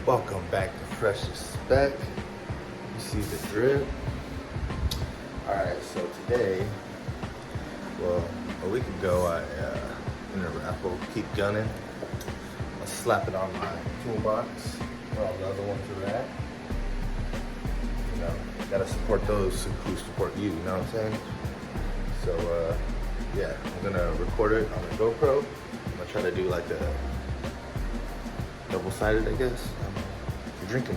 Welcome back to Fresh Spec. You see the drip. Alright, so today, well, a week ago I in a raffle, keep gunning. I slap it on my toolbox where all the other ones are at. You know, gotta support those who support you, you know what I'm saying? So yeah, I'm gonna record it on the GoPro. I'm gonna try to do like a double-sided, I guess. If you're drinking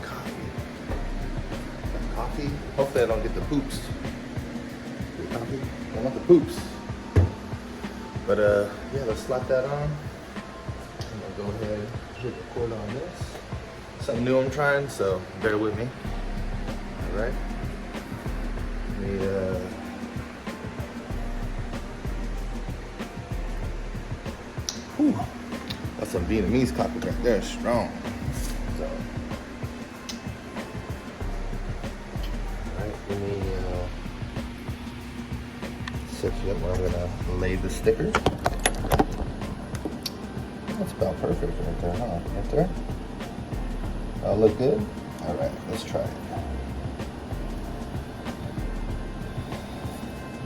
coffee, hopefully I don't get the poops. Get coffee? I don't want the poops. But yeah, let's slap that on. I'm gonna go ahead and hit record on this. Something new I'm trying, so bear with me. All right. Let me, whew. That's some Vietnamese coffee right there, strong. So, alright, let me set you up where I'm gonna lay the sticker. That's about perfect right there, huh? Right there? That'll look good? Alright, let's try it.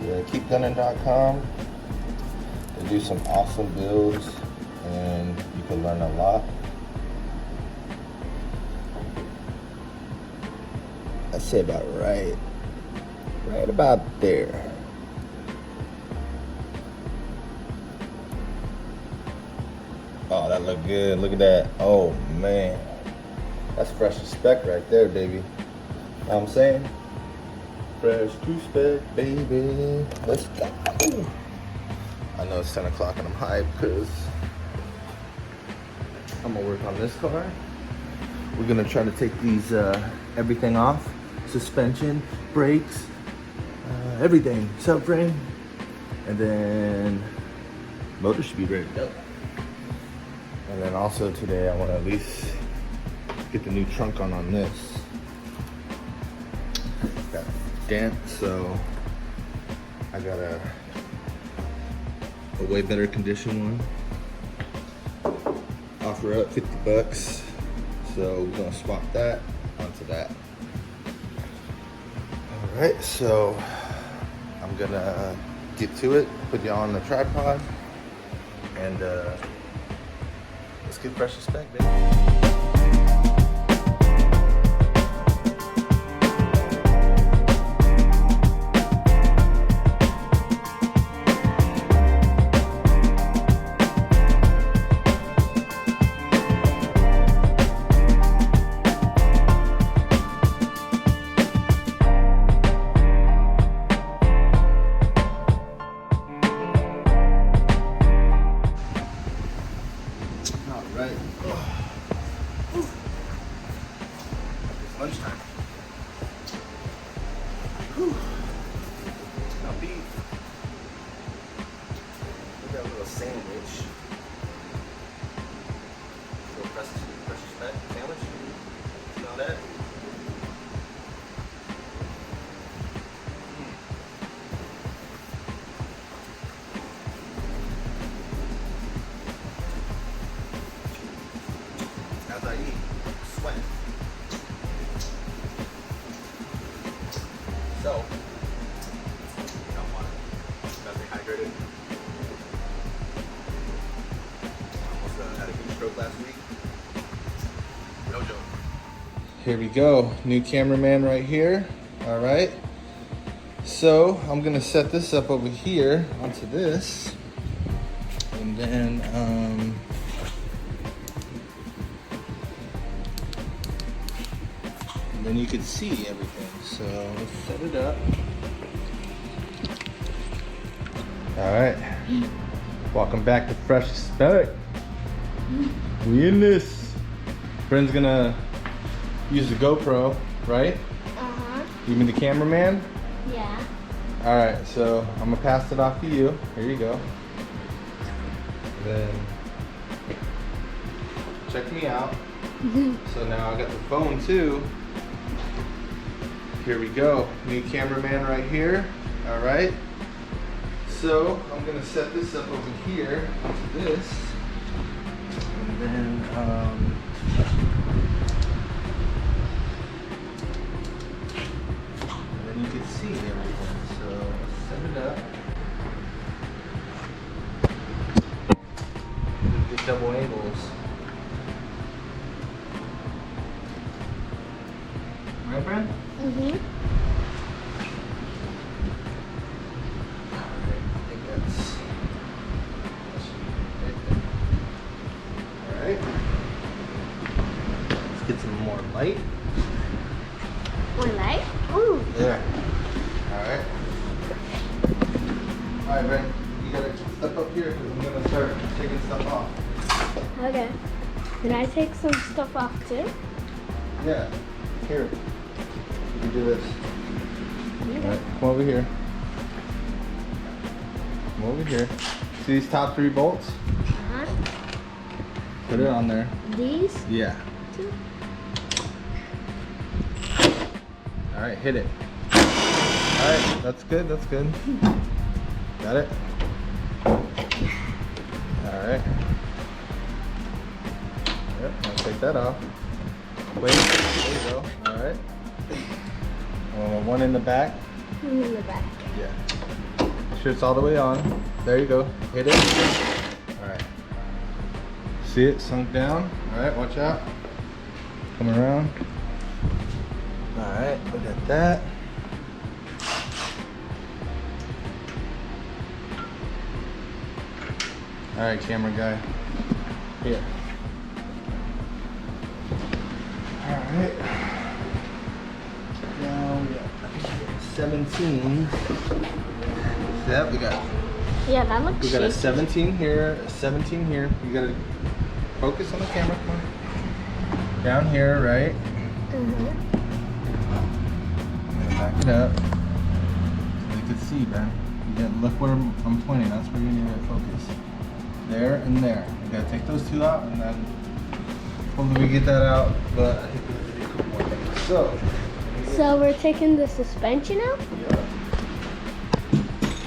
Yeah, keepgunning.com. They do some awesome builds and you can learn a lot. I'd say about right about there. Oh, that look good. Look at that. Oh man, that's fresh to spec right there, baby. Know what I'm saying? Fresh to spec, baby. Let's go. I know it's 10 o'clock and I'm hyped because I'm gonna work on this car. We're gonna try to take these everything off. Suspension, brakes, everything, subframe, and then motor should be ready to go. And then also today I wanna at least get the new trunk on this. Got a dent, so I got a way better condition one. Offer up $50, so we're gonna swap that onto that. All right, so I'm gonna get to it, put you on the tripod, and let's get fresh to spec, baby. Right. It's lunchtime. Whew. Now beef. Look at that little sandwich. Little fresh sandwich. See all that? As I eat, sweat. So, got water. Gotta stay hydrated. Almost had a heat stroke last week. No joke. Here we go. New cameraman right here. All right. So, I'm gonna set this up over here onto this. And then, and then you can see everything. So let's set it up. All right. Welcome back to Fresh Spec. We in this. Bryn's gonna use the GoPro, right? Uh-huh. You mean the cameraman? Yeah. All right, so I'm gonna pass it off to you. Here you go. Then check me out. So now I got the phone too. Here we go. New cameraman right here. All right. So I'm gonna set this up over here onto this, and then friend? Mm-hmm. I think that's right there. Alright. Let's get some more light. More light? Ooh. Yeah. Alright. Alright, Brent. You gotta step up here because I'm gonna start taking stuff off. Okay. Can I take some stuff off too? Yeah. Here. You can do this. Okay. Alright, come over here. Come over here. See these top 3 bolts? Uh-huh. Put it on there. These? Yeah. 2. Alright, hit it. Alright, that's good, that's good. Got it? Alright. Yep, I'll take that off. Wait, there you go. Alright. One in the back. One in the back. Yeah. Make sure it's all the way on. There you go. Hit it. Alright. See it sunk down? Alright, watch out. Come around. Alright, look at that. Alright, camera guy. Here. Alright. Now we got 17. See that? We got Yeah, that looks a shaky. 17 here, a 17 here. You gotta focus on the camera, come on. Down here, right? Mm-hmm. Back it up. So you can see, man. You gotta look where I'm pointing. That's where you need to focus. There and there. You gotta take those 2 out, and then hopefully we get that out. But I think we have to do a couple more things. So we're taking the suspension out? Yeah.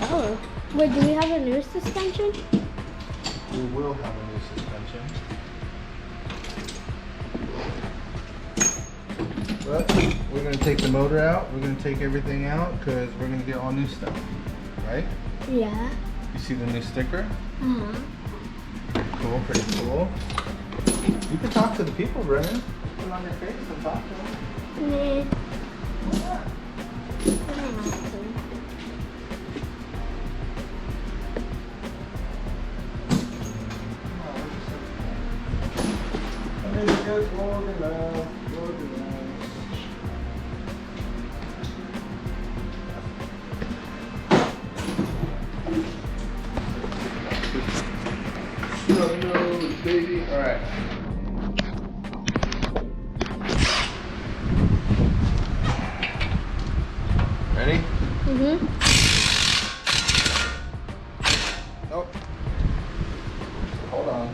Oh. Wait, do we have a new suspension? We will have a new suspension. But we're gonna take the motor out. We're gonna take everything out because we're gonna get all new stuff, right? Yeah. You see the new sticker? Uh-huh. Cool, pretty cool. You can talk to the people, Brennan. Put it on your face and talk to them. Nah. Yeah. I don't know how to. Baby. All right. Ready? Mm-hmm. Oh. Hold on.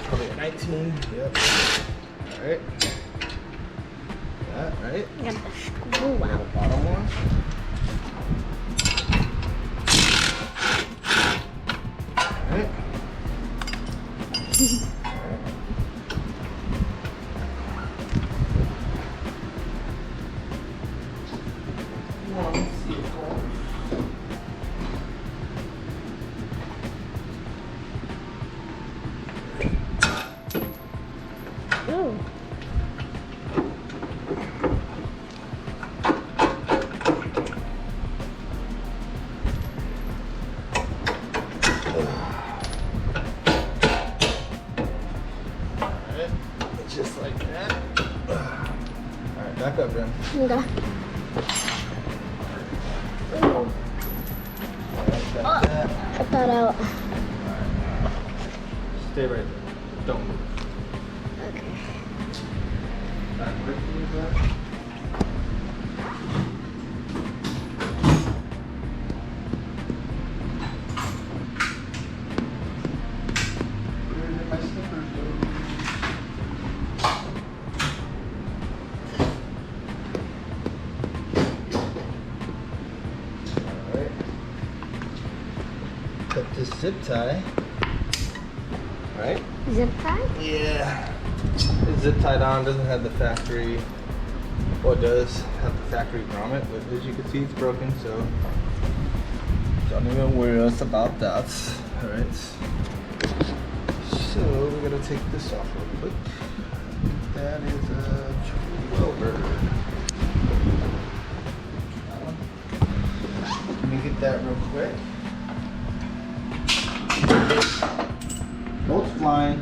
Probably a 19. Yep. All right. That right. I got the screw The out. bottom one. All right. Ooh. Alright, just like that. Alright, back up, Ren. Okay. Ooh. Alright, back that. Cut that out. Alright. Stay right there. Don't move. Okay. Back where can you go? Where did my slippers go? Alright. cut this zip tie. Right? Zip tie? Yeah. It's zip tied on, doesn't have the factory. Well, it does have the factory grommet, but as you can see, it's broken, so don't even worry us about that. Alright. So we're gonna take this off real quick. That is a 12er. Let me get that real quick. Bolts flying.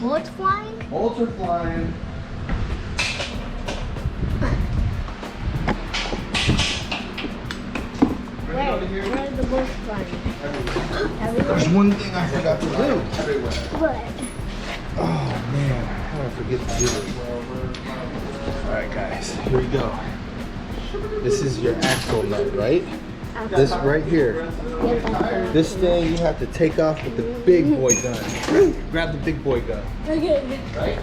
Bullets flying? Bolts are flying. Where are the bullets flying? There's Everywhere? one thing I forgot to do. Everywhere. What? Oh man, how did I forget to do this? Alright guys, here we go. This is your axle nut, right? This right here. This thing you have to take off with the big boy gun. Grab the big boy gun. Okay. Right?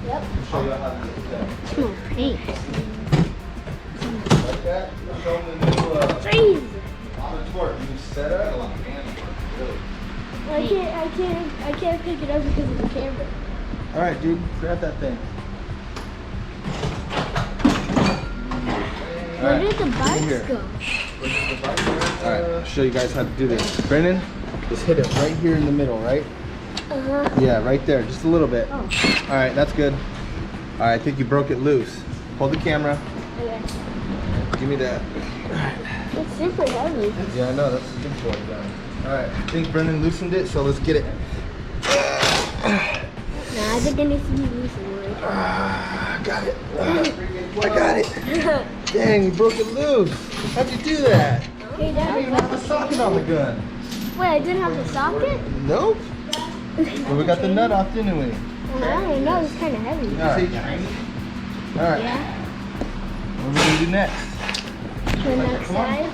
Yep. I'll show you how to do that. Smell paint. Like that? Show them the new Freeze! on the torque. You set up on the hand torque, really. I can't pick it up because of the camera. Alright dude, grab that thing. Where did the here. bikes go? Alright, I'll show you guys how to do this. Brennan, just hit it right here in the middle, right? Uh-huh. Yeah, right there, just a little bit. Oh. Alright, that's good. Alright, I think you broke it loose. Hold the camera. Okay. Give me that. It's super heavy. Yeah, I know, that's a good boy gun. Alright, I think Brennan loosened it, so let's get it. Nah, I think it needs to be loosened. Got it. I got it. Dang, you broke it loose. How'd you do that? Okay, I Dad. didn't even have a socket on the gun. Wait, I didn't have the socket? Nope. Well, we got the nut off, didn't we? I don't know, it's kind of heavy. Alright. Alright. Yeah. What are we gonna do next? The next side.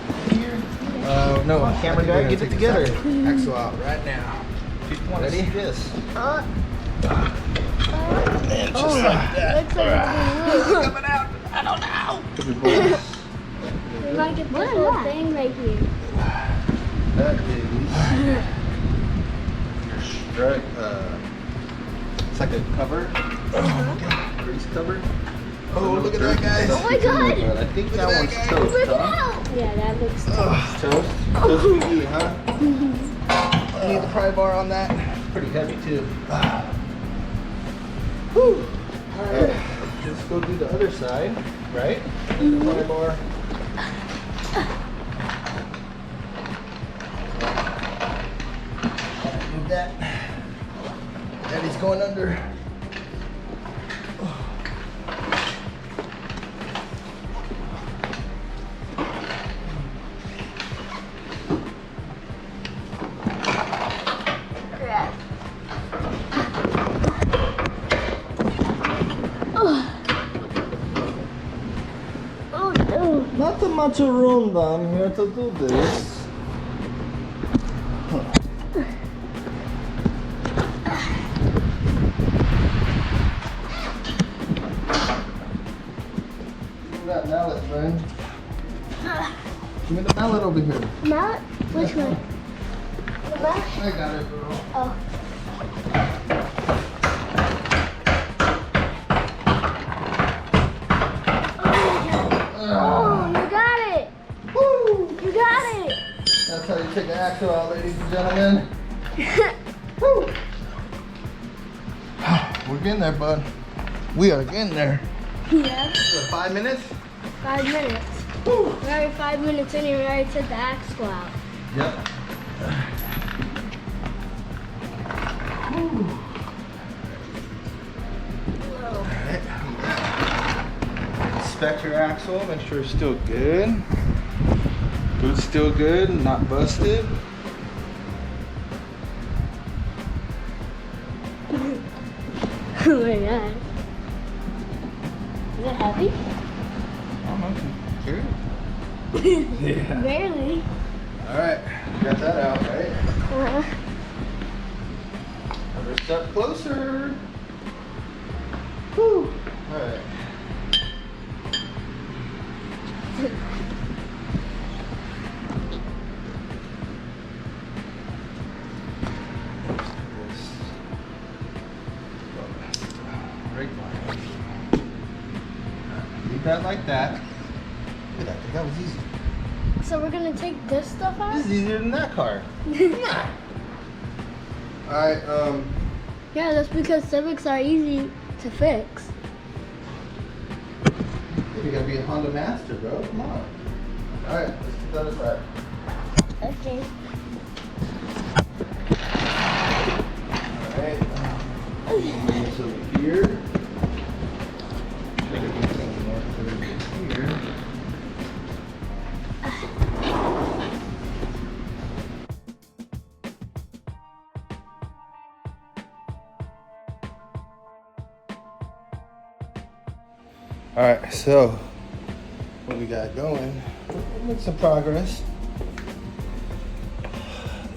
No, camera guy, get it together. Axle out right now. Ready? This. And just like that. Looks like it's Coming out. I don't know. we might get this whole thing right here. That is your strut. It's like a cover. Grease cover. Oh, look at that, guys. Oh my God. I think that one's toast, Look it huh? out. Yeah, that looks Toast? Toast McGee, huh? I need the pry bar on that. Pretty heavy, too. Whew. Alright, let's go do the other side, right? The pry bar. Move that. Daddy's going under. Not too much room down here to do this. Give me that mallet, friend. Give me the mallet over here. Mallet? Which one? The mallet? I got it, girl. Oh. Oh, you got it! Woo! You got it! That's how you take an axle out, ladies and gentlemen. Woo! We're getting there, bud. We are getting there. Yeah. 5 minutes? 5 minutes. Woo! We're already 5 minutes in and we already took the axle out. Yep. Inspect your axle, make sure it's still good. Boot's still good, not busted. Oh my God. Is it heavy? I don't know, carry it. Yeah. Barely. Alright, got that out, right? Uh-huh. Another step closer. Whew. Alright. that like that. Look at that, that was easy. So we're gonna take this stuff out? This is easier than that car. Come on. Alright, Yeah, that's because Civics are easy to fix. you gotta be a Honda master, bro. Come on. Alright, let's get the other side. Okay. Alright. Bring this over here. Here. Alright, so what we got going, we'll make some progress.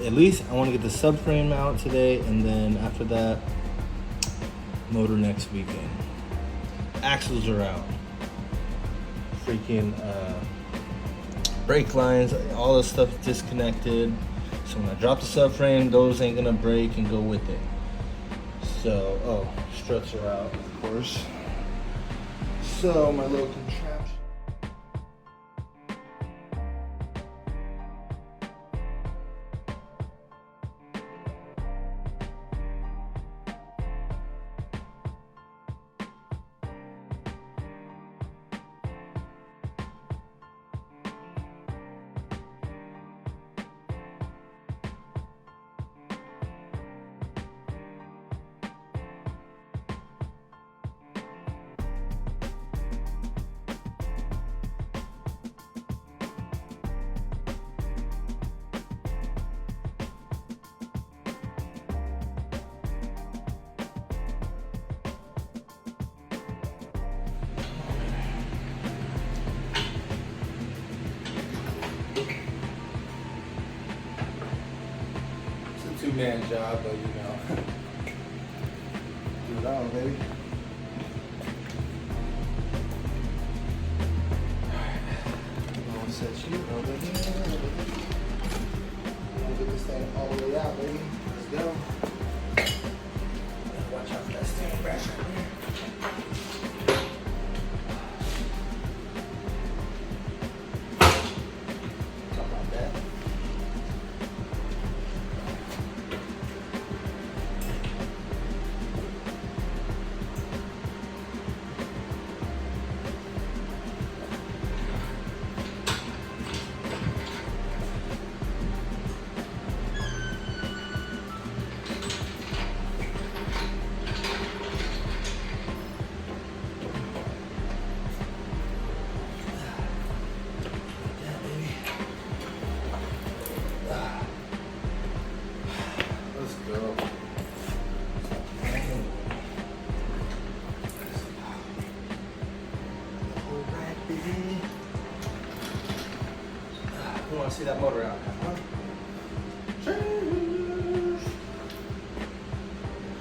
At least I want to get the subframe out today, and then after that, motor next weekend. Axles are out. Freaking brake lines, all this stuff disconnected. So when I drop the subframe, those ain't gonna break and go with it. So, oh, struts are out, of course. So my little contraption. Two-man job, but you know, do it on, baby. I'm gonna set you over here. I'm gonna get this thing all the way out, baby. Let's go. Watch out for that steering brash right there. How about that? You want to see that motor out, huh?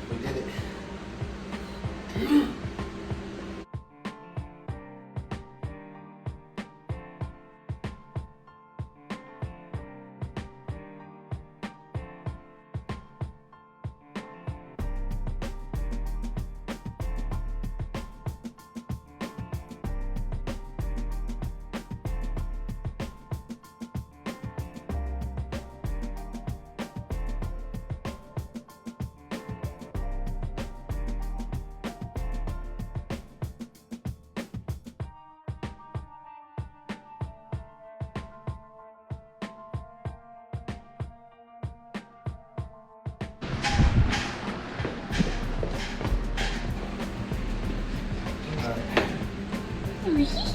We did it.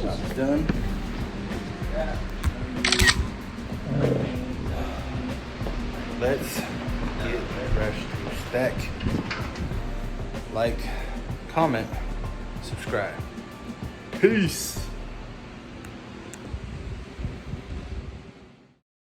Job's done. Let's get fresh to spec. Like, comment, subscribe. Peace.